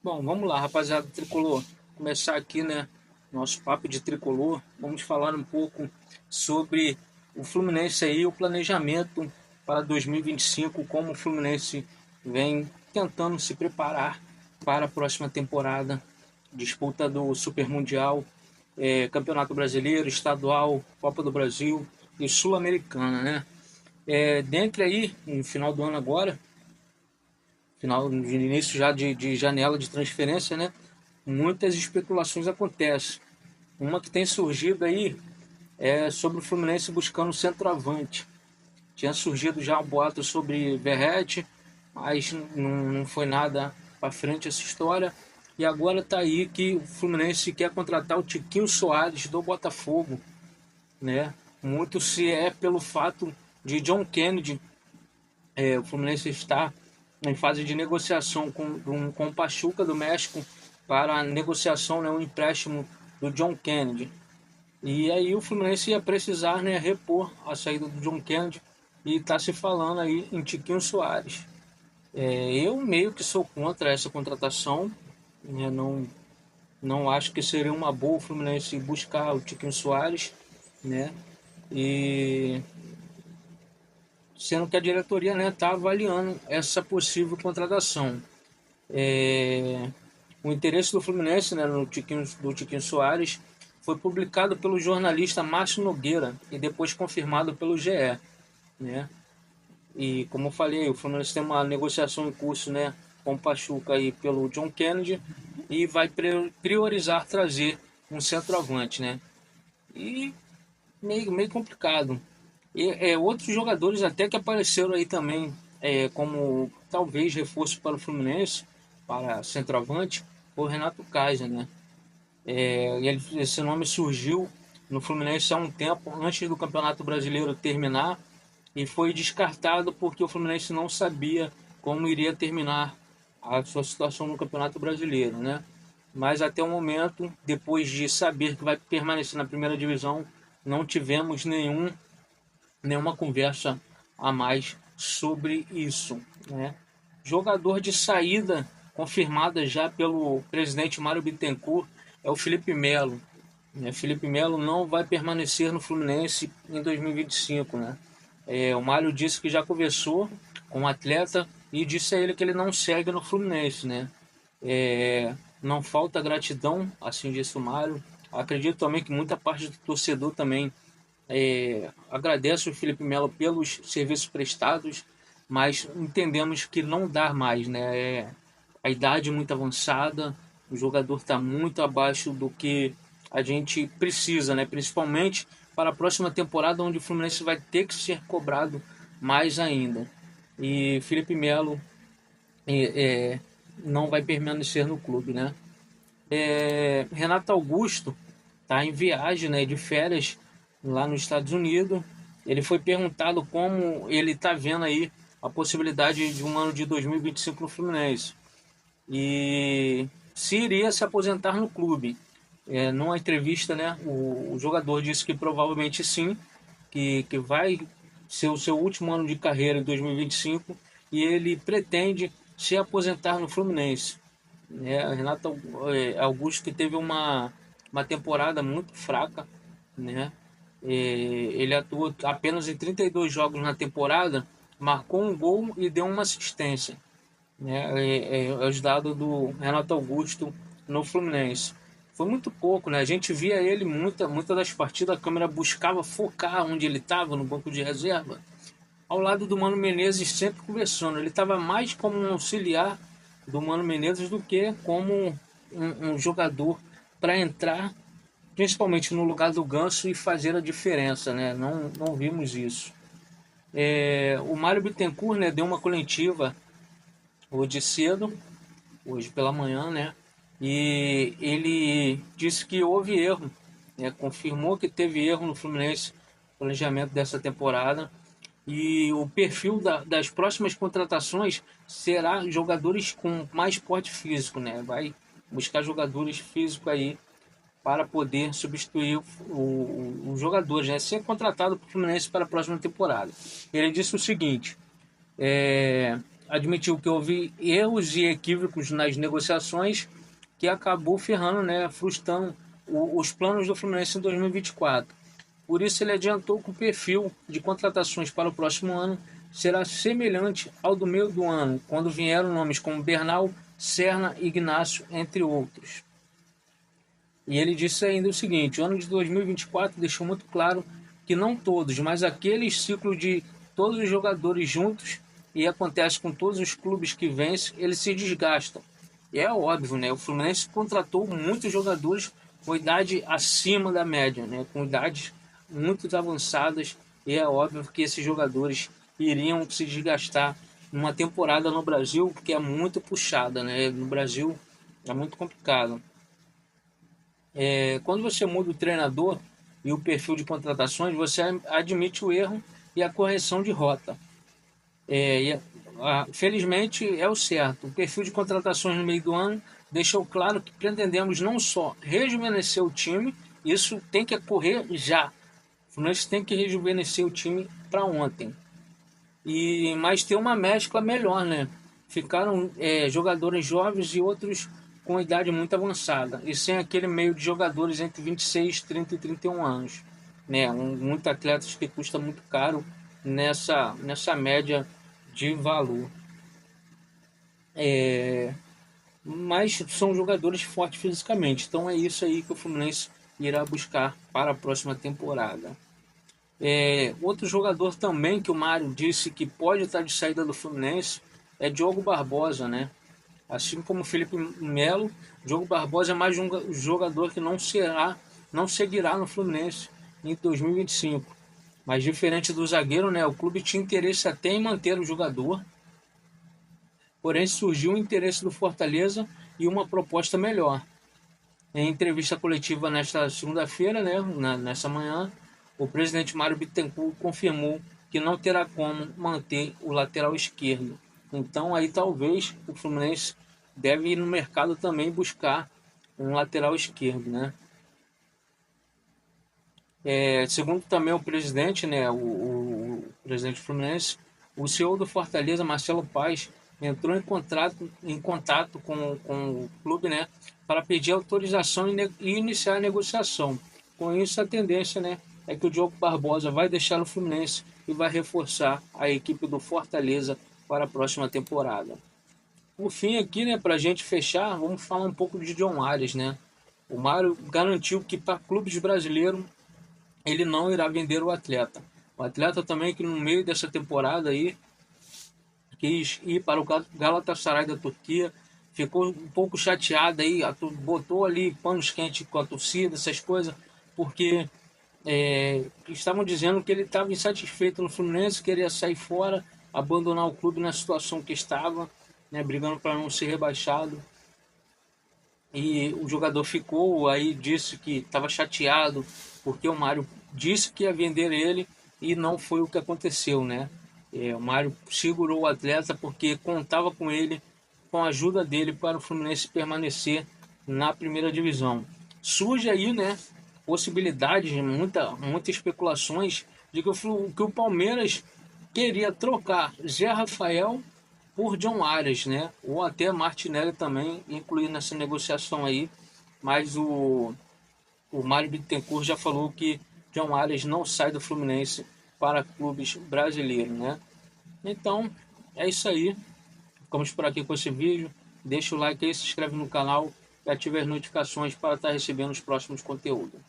Bom, vamos lá, rapaziada tricolor. Começar aqui, né, nosso papo de tricolor. Vamos falar um pouco sobre o Fluminense aí, o planejamento para 2025, como o Fluminense vem tentando se preparar para a próxima temporada, disputa do Super Mundial, Campeonato Brasileiro, Estadual, Copa do Brasil e Sul-Americana, né? Dentre aí, no final do ano agora, final de início já de janela de transferência, né? Muitas especulações acontecem. Uma que tem surgido aí é sobre o Fluminense buscando um centroavante. Tinha surgido já um boato sobre Verratti, mas não foi nada para frente essa história. E agora está aí que o Fluminense quer contratar o Tiquinho Soares do Botafogo, né? Muito se é pelo fato de John Kennedy, o Fluminense está em fase de negociação com o Pachuca do México para a negociação, né, um empréstimo do John Kennedy. E aí o Fluminense ia precisar, né, repor a saída do John Kennedy e está se falando aí em Tiquinho Soares. Eu meio que sou contra essa contratação, né, não acho que seria uma boa o Fluminense buscar o Tiquinho Soares, né, e sendo que a diretoria, né, está avaliando essa possível contratação. É, o interesse do Fluminense, né, do Tiquinho Soares foi publicado pelo jornalista Márcio Nogueira e depois confirmado pelo GE, né? E como eu falei, o Fluminense tem uma negociação em curso, né, com o Pachuca aí pelo John Kennedy e vai priorizar trazer um centroavante, né? E meio complicado. E outros jogadores até que apareceram aí também, como talvez reforço para o Fluminense, para centroavante, foi o Renato Kaiser, né? Esse nome surgiu no Fluminense há um tempo, antes do Campeonato Brasileiro terminar, e foi descartado porque o Fluminense não sabia como iria terminar a sua situação no Campeonato Brasileiro, né? Mas até o momento, depois de saber que vai permanecer na primeira divisão, não tivemos nenhuma conversa a mais sobre isso, né? Jogador de saída confirmada já pelo presidente Mário Bittencourt é o Felipe Melo, né? Felipe Melo não vai permanecer no Fluminense em 2025, né? O Mário disse que já conversou com o atleta e disse a ele que ele não segue no Fluminense, né? Não falta gratidão, assim disse o Mário. Acredito também que muita parte do torcedor também agradece o Felipe Melo pelos serviços prestados, mas entendemos que não dá mais, né? A idade muito avançada, o jogador está muito abaixo do que a gente precisa, né? Principalmente para a próxima temporada, onde o Fluminense vai ter que ser cobrado mais ainda. E Felipe Melo é, não vai permanecer no clube, né? Renato Augusto está em viagem, né, de férias lá nos Estados Unidos. Ele foi perguntado como ele está vendo aí a possibilidade de um ano de 2025 no Fluminense e se iria se aposentar no clube. Numa entrevista, né, o jogador disse que provavelmente sim, que vai ser o seu último ano de carreira em 2025 e ele pretende se aposentar no Fluminense. Renato Augusto, que teve uma temporada muito fraca, né? Ele atuou apenas em 32 jogos na temporada, marcou um gol e deu uma assistência, né? Os dados do Renato Augusto no Fluminense. Foi muito pouco, né? A gente via ele muita das partidas, a câmera buscava focar onde ele estava, no banco de reserva, ao lado do Mano Menezes, sempre conversando. Ele estava mais como um auxiliar do Mano Menezes do que como um jogador para entrar, principalmente no lugar do Ganso e fazer a diferença, né? Não vimos isso. O Mário Bittencourt, né, deu uma coletiva hoje cedo, hoje pela manhã, né? E ele disse que houve erro, né? Confirmou que teve erro no Fluminense, no planejamento dessa temporada. E o perfil das próximas contratações será jogadores com mais porte físico, né? Vai buscar jogadores físicos aí para poder substituir os jogadores, né? Ser contratado para o Fluminense para a próxima temporada. Ele disse o seguinte: admitiu que houve erros e equívocos nas negociações que acabou ferrando, né, frustrando os planos do Fluminense em 2024. Por isso, ele adiantou que o perfil de contratações para o próximo ano será semelhante ao do meio do ano, quando vieram nomes como Bernal, Serna e Ignacio, entre outros. E ele disse ainda o seguinte: o ano de 2024 deixou muito claro que não todos, mas aquele ciclo de todos os jogadores juntos, e acontece com todos os clubes que vencem, eles se desgastam. E é óbvio, né? O Fluminense contratou muitos jogadores com idade acima da média, né? Com idades muito avançadas, e é óbvio que esses jogadores iriam se desgastar numa temporada no Brasil que é muito puxada, né? No Brasil é muito complicado. Quando você muda o treinador e o perfil de contratações, você admite o erro e a correção de rota. Felizmente é o certo. O perfil de contratações no meio do ano deixou claro que pretendemos não só rejuvenescer o time, isso tem que ocorrer já. O Fluminense tem que rejuvenescer o time para ontem. Mas ter uma mescla melhor, né? Ficaram jogadores jovens e outros com idade muito avançada, e sem aquele meio de jogadores entre 26, 30 e 31 anos. Né? Muitos atletas que custa muito caro nessa média de valor. Mas são jogadores fortes fisicamente, então é isso aí que o Fluminense irá buscar para a próxima temporada. Outro jogador também que o Mário disse que pode estar de saída do Fluminense é Diogo Barbosa, né? Assim como o Felipe Melo, Diogo Barbosa é mais um jogador que não seguirá no Fluminense em 2025. Mas diferente do zagueiro, né? O clube tinha interesse até em manter o jogador, porém surgiu o interesse do Fortaleza e uma proposta melhor. Em entrevista coletiva nesta segunda-feira, né, nessa manhã, o presidente Mário Bittencourt confirmou que não terá como manter o lateral esquerdo. Então aí talvez o Fluminense deve ir no mercado também buscar um lateral esquerdo, né? Segundo também o presidente, né, o presidente do Fluminense, o CEO do Fortaleza, Marcelo Paes, entrou em contato com o clube, né, para pedir autorização e iniciar a negociação. Com isso, a tendência, né, é que o Diogo Barbosa vai deixar o Fluminense e vai reforçar a equipe do Fortaleza para a próxima temporada. Por fim, aqui, né, para a gente fechar, vamos falar um pouco de John Arias, né? O Mário garantiu que para clubes brasileiros ele não irá vender o atleta. O atleta também que no meio dessa temporada aí quis ir para o Galatasaray da Turquia, ficou um pouco chateado aí, botou ali panos quentes com a torcida, essas coisas, porque estavam dizendo que ele estava insatisfeito no Fluminense, queria sair fora, abandonar o clube na situação que estava, né, brigando para não ser rebaixado. E o jogador ficou, aí disse que estava chateado porque o Mário disse que ia vender ele e não foi o que aconteceu, né? O Mário segurou o atleta porque contava com ele, com a ajuda dele para o Fluminense permanecer na primeira divisão. Surge aí, né, possibilidades, muitas especulações de que o Palmeiras queria trocar Zé Rafael por John Arias, né? Ou até Martinelli também incluir nessa negociação aí, mas o Mário Bittencourt já falou que John Arias não sai do Fluminense para clubes brasileiros, né? Então, é isso aí. Ficamos por aqui com esse vídeo. Deixa o like aí, se inscreve no canal e ative as notificações para estar recebendo os próximos conteúdos.